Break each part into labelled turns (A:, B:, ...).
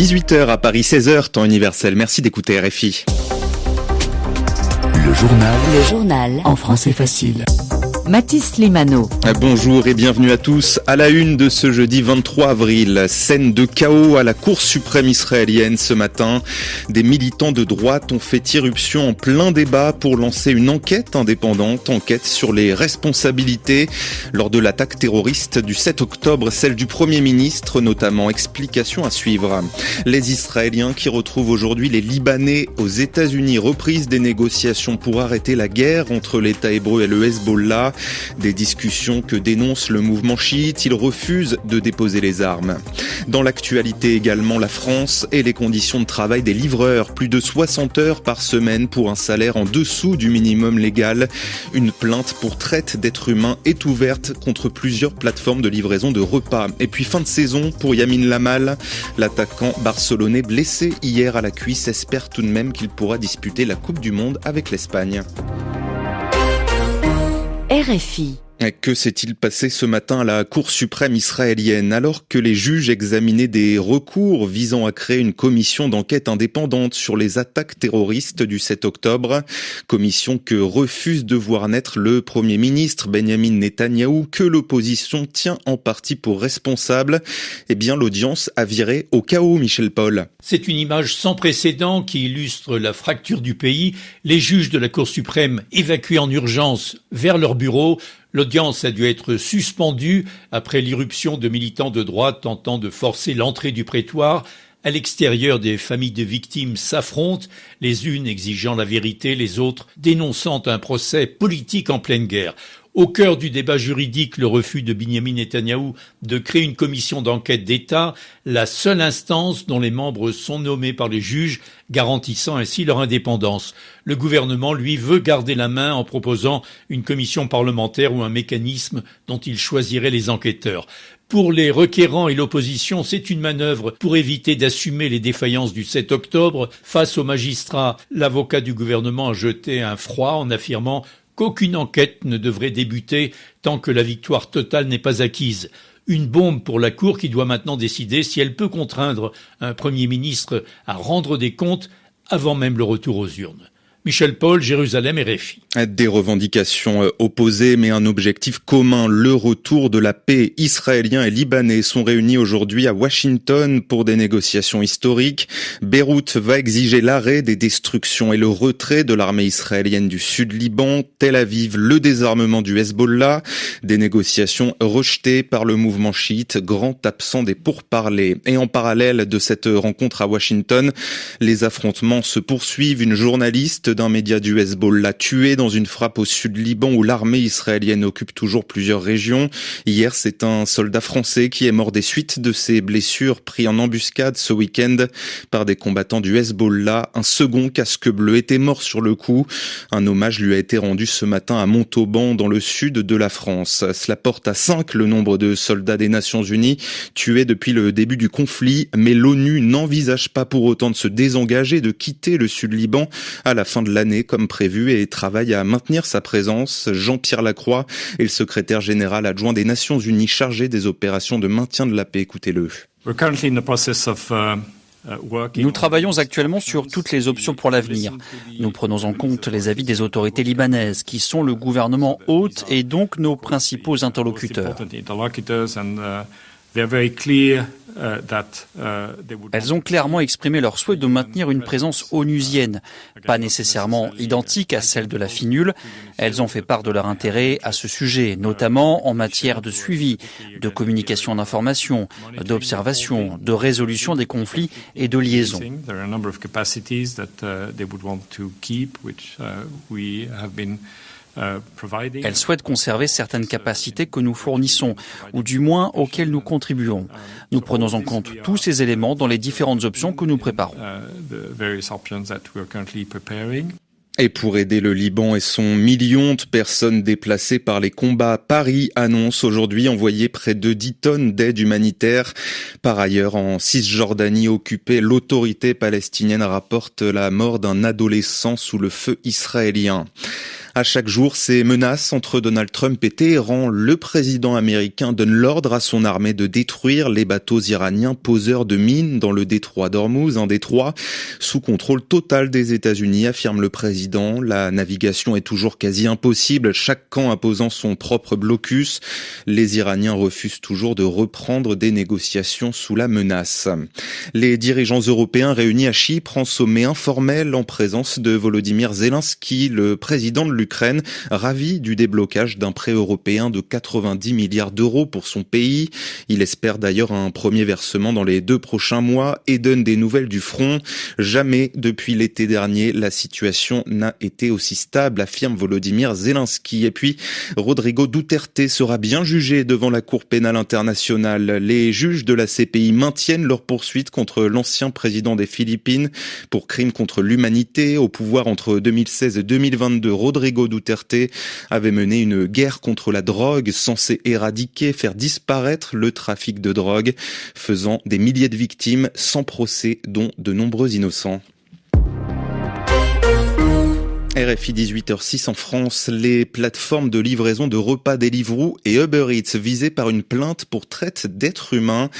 A: 18h à Paris, 16h, temps universel. Merci d'écouter RFI.
B: Le journal en français facile. Mathis Limano.
A: Bonjour et bienvenue à tous. À la une de ce jeudi 23 avril, scène de chaos à la Cour suprême israélienne ce matin. Des militants de droite ont fait irruption en plein débat pour lancer une enquête indépendante, enquête sur les responsabilités lors de l'attaque terroriste du 7 octobre, celle du Premier ministre notamment. Explication à suivre. Les Israéliens qui retrouvent aujourd'hui les Libanais aux États-Unis, reprise des négociations pour arrêter la guerre entre l'État hébreu et le Hezbollah. Des discussions que dénonce le mouvement chiite. Il refuse de déposer les armes. Dans l'actualité également, la France et les conditions de travail des livreurs. Plus de 60 heures par semaine pour un salaire en dessous du minimum légal. Une plainte pour traite d'êtres humains est ouverte contre plusieurs plateformes de livraison de repas. Et puis fin de saison pour Yamin Lamal. L'attaquant barcelonais blessé hier à la cuisse espère tout de même qu'il pourra disputer la Coupe du Monde avec l'Espagne.
B: RFI.
A: Que s'est-il passé ce matin à la Cour suprême israélienne alors que les juges examinaient des recours visant à créer une commission d'enquête indépendante sur les attaques terroristes du 7 octobre, commission que refuse de voir naître le Premier ministre Benjamin Netanyahou, que l'opposition tient en partie pour responsable? Eh bien, l'audience a viré au chaos, Michel Paul.
C: C'est une image sans précédent qui illustre la fracture du pays. Les juges de la Cour suprême évacués en urgence vers leur bureau. L'audience a dû être suspendue après l'irruption de militants de droite tentant de forcer l'entrée du prétoire. À l'extérieur, des familles de victimes s'affrontent, les unes exigeant la vérité, les autres dénonçant un procès politique en pleine guerre. Au cœur du débat juridique, le refus de Benjamin Netanyahou de créer une commission d'enquête d'État, la seule instance dont les membres sont nommés par les juges, garantissant ainsi leur indépendance. Le gouvernement, lui, veut garder la main en proposant une commission parlementaire ou un mécanisme dont il choisirait les enquêteurs. Pour les requérants et l'opposition, c'est une manœuvre pour éviter d'assumer les défaillances du 7 octobre. Face aux magistrats, l'avocat du gouvernement a jeté un froid en affirmant qu'aucune enquête ne devrait débuter tant que la victoire totale n'est pas acquise. Une bombe pour la Cour qui doit maintenant décider si elle peut contraindre un Premier ministre à rendre des comptes avant même le retour aux urnes. Michel Paul, Jérusalem, RFI.
A: Des revendications opposées, mais un objectif commun, le retour de la paix. Israéliens et Libanais sont réunis aujourd'hui à Washington pour des négociations historiques. Beyrouth va exiger l'arrêt des destructions et le retrait de l'armée israélienne du Sud-Liban. Tel Aviv, le désarmement du Hezbollah. Des négociations rejetées par le mouvement chiite, grand absent des pourparlers. Et en parallèle de cette rencontre à Washington, les affrontements se poursuivent. Une journaliste d'un média du Hezbollah tué dans une frappe au sud-Liban où l'armée israélienne occupe toujours plusieurs régions. Hier, c'est un soldat français qui est mort des suites de ses blessures pris en embuscade ce week-end par des combattants du Hezbollah. Un second casque bleu était mort sur le coup. Un hommage lui a été rendu ce matin à Montauban dans le sud de la France. Cela porte à 5 le nombre de soldats des Nations Unies tués depuis le début du conflit, mais l'ONU n'envisage pas pour autant de se désengager, de quitter le sud-Liban à la fin de l'année comme prévu et travaille à maintenir sa présence. Jean-Pierre Lacroix est le secrétaire général adjoint des Nations Unies chargé des opérations de maintien de la paix. Écoutez-le.
D: Nous travaillons actuellement sur toutes les options pour l'avenir. Nous prenons en compte les avis des autorités libanaises, qui sont le gouvernement hôte et donc nos principaux interlocuteurs. Elles ont clairement exprimé leur souhait de maintenir une présence onusienne, pas nécessairement identique à celle de la FINUL. Elles ont fait part de leur intérêt à ce sujet, notamment en matière de suivi, de communication d'informations, d'observation, de résolution des conflits et de liaison. Elle souhaite conserver certaines capacités que nous fournissons, ou du moins auxquelles nous contribuons. Nous prenons en compte tous ces éléments dans les différentes options que nous préparons.
A: Et pour aider le Liban et son million de personnes déplacées par les combats, Paris annonce aujourd'hui envoyer près de 10 tonnes d'aide humanitaire. Par ailleurs, en Cisjordanie occupée, l'autorité palestinienne rapporte la mort d'un adolescent sous le feu israélien. À chaque jour, ces menaces entre Donald Trump et Téhéran. Le président américain donne l'ordre à son armée de détruire les bateaux iraniens poseurs de mines dans le détroit d'Ormuz, un détroit sous contrôle total des États-Unis, affirme le président. La navigation est toujours quasi impossible, chaque camp imposant son propre blocus. Les Iraniens refusent toujours de reprendre des négociations sous la menace. Les dirigeants européens réunis à Chypre en sommet informel en présence de Volodymyr Zelensky, le président de l'Ukraine, ravi du déblocage d'un prêt européen de 90 milliards d'euros pour son pays. Il espère d'ailleurs un premier versement dans les 2 prochains mois et donne des nouvelles du front. Jamais depuis l'été dernier, la situation n'a été aussi stable, affirme Volodymyr Zelensky. Et puis, Rodrigo Duterte sera bien jugé devant la Cour pénale internationale. Les juges de la CPI maintiennent leur poursuite contre l'ancien président des Philippines pour crimes contre l'humanité. Au pouvoir entre 2016 et 2022, Rodrigo Duterte avait mené une guerre contre la drogue censée éradiquer, faire disparaître le trafic de drogue, faisant des milliers de victimes sans procès, dont de nombreux innocents. RFI 18h06 en France, les plateformes de livraison de repas Deliveroo et Uber Eats visées par une plainte pour traite d'êtres humains.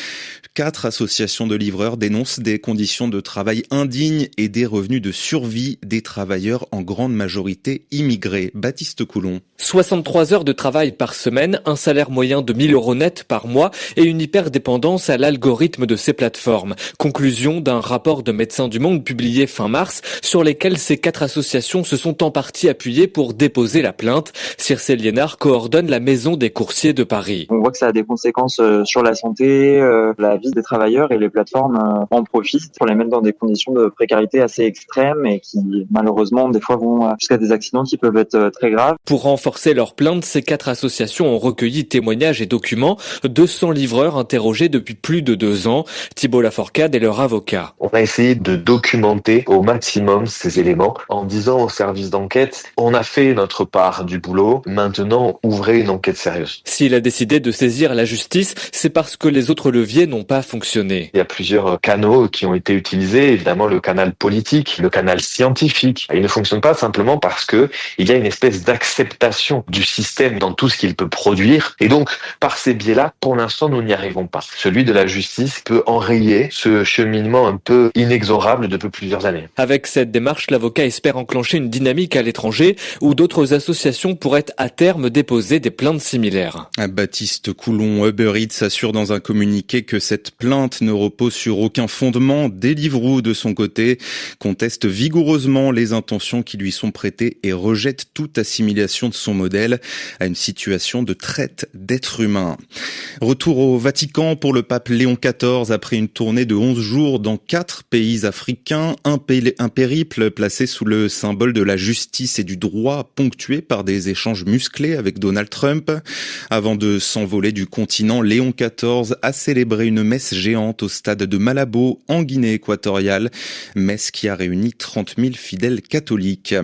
A: 4 associations de livreurs dénoncent des conditions de travail indignes et des revenus de survie des travailleurs en grande majorité immigrés. Baptiste Coulon.
E: 63 heures de travail par semaine, un salaire moyen de 1 000 € net par mois et une hyperdépendance à l'algorithme de ces plateformes. Conclusion d'un rapport de Médecins du Monde publié fin mars sur lesquels ces 4 associations se sont en partie appuyées pour déposer la plainte. Circe Liénard coordonne la Maison des coursiers de Paris.
F: On voit que ça a des conséquences sur la santé, la vie des travailleurs, et les plateformes en profitent pour les mettre dans des conditions de précarité assez extrêmes et qui malheureusement des fois vont jusqu'à des accidents qui peuvent être très graves.
E: Pour renforcer leur plainte, ces 4 associations ont recueilli témoignages et documents. 200 livreurs interrogés depuis plus de 2 ans. Thibault Laforcade est leur avocat.
G: On a essayé de documenter au maximum ces éléments en disant au service d'enquête, on a fait notre part du boulot, maintenant ouvrez une enquête sérieuse.
E: S'il a décidé de saisir la justice, c'est parce que les autres leviers n'ont pas fonctionné.
G: Il y a plusieurs canaux qui ont été utilisés, évidemment le canal politique, le canal scientifique. Il ne fonctionne pas simplement parce que il y a une espèce d'acceptation du système dans tout ce qu'il peut produire. Et donc, par ces biais-là, pour l'instant, nous n'y arrivons pas. Celui de la justice peut enrayer ce cheminement un peu inexorable depuis plusieurs années.
E: Avec cette démarche, l'avocat espère enclencher une dynamique à l'étranger où d'autres associations pourraient à terme déposer des plaintes similaires.
A: Baptiste Coulon, Uber Eats assure dans un communiqué que cette plainte ne repose sur aucun fondement. Deliveroo, de son côté, conteste vigoureusement les intentions qui lui sont prêtées et rejette toute assimilation de son modèle à une situation de traite d'êtres humains. Retour au Vatican pour le pape Léon XIV après une tournée de 11 jours dans 4 pays africains, un périple placé sous le symbole de la justice et du droit, ponctué par des échanges musclés avec Donald Trump. Avant de s'envoler du continent, Léon XIV a célébré une messe géante au stade de Malabo, en Guinée équatoriale, messe qui a réuni 30 000 fidèles catholiques.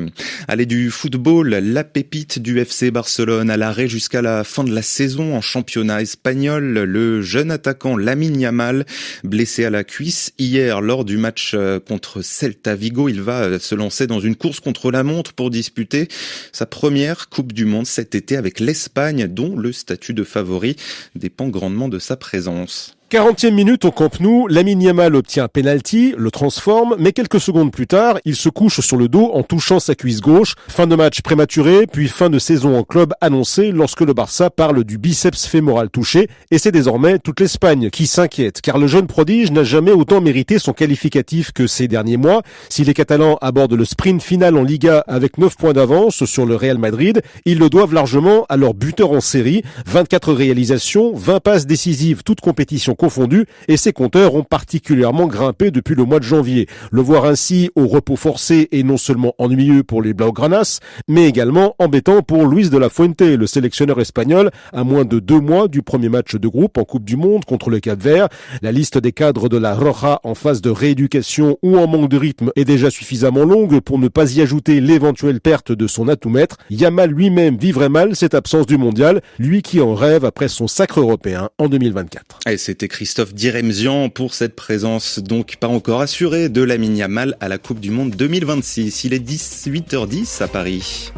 A: Allez, du football, la pépite du FC Barcelone à l'arrêt jusqu'à la fin de la saison en championnat espagnol. Le jeune attaquant Lamine Yamal, blessé à la cuisse hier lors du match contre Celta Vigo, il va se lancer dans une course contre la montre pour disputer sa première Coupe du Monde cet été avec l'Espagne, dont le statut de favori dépend grandement de sa présence.
H: 40e minute au Camp Nou, Lamine Yamal obtient un penalty, le transforme, mais quelques secondes plus tard, il se couche sur le dos en touchant sa cuisse gauche. Fin de match prématuré, puis fin de saison en club annoncée lorsque le Barça parle du biceps fémoral touché, et c'est désormais toute l'Espagne qui s'inquiète, car le jeune prodige n'a jamais autant mérité son qualificatif que ces derniers mois. Si les Catalans abordent le sprint final en Liga avec 9 points d'avance sur le Real Madrid, ils le doivent largement à leur buteur en série, 24 réalisations, 20 passes décisives, toutes compétitions confondues, et ses compteurs ont particulièrement grimpé depuis le mois de janvier. Le voir ainsi au repos forcé est non seulement ennuyeux pour les Blaugranas, mais également embêtant pour Luis de la Fuente, le sélectionneur espagnol, à moins de 2 mois du premier match de groupe en Coupe du Monde contre le Cap-Vert. La liste des cadres de la Roja en phase de rééducation ou en manque de rythme est déjà suffisamment longue pour ne pas y ajouter l'éventuelle perte de son atout-maître. Yamal lui-même vivrait mal cette absence du mondial, lui qui en rêve après son sacre européen en 2024.
A: Et c'était Christophe Diremzian pour cette présence donc pas encore assurée de Lamine Yamal à la Coupe du Monde 2026. Il est 18h10 à Paris.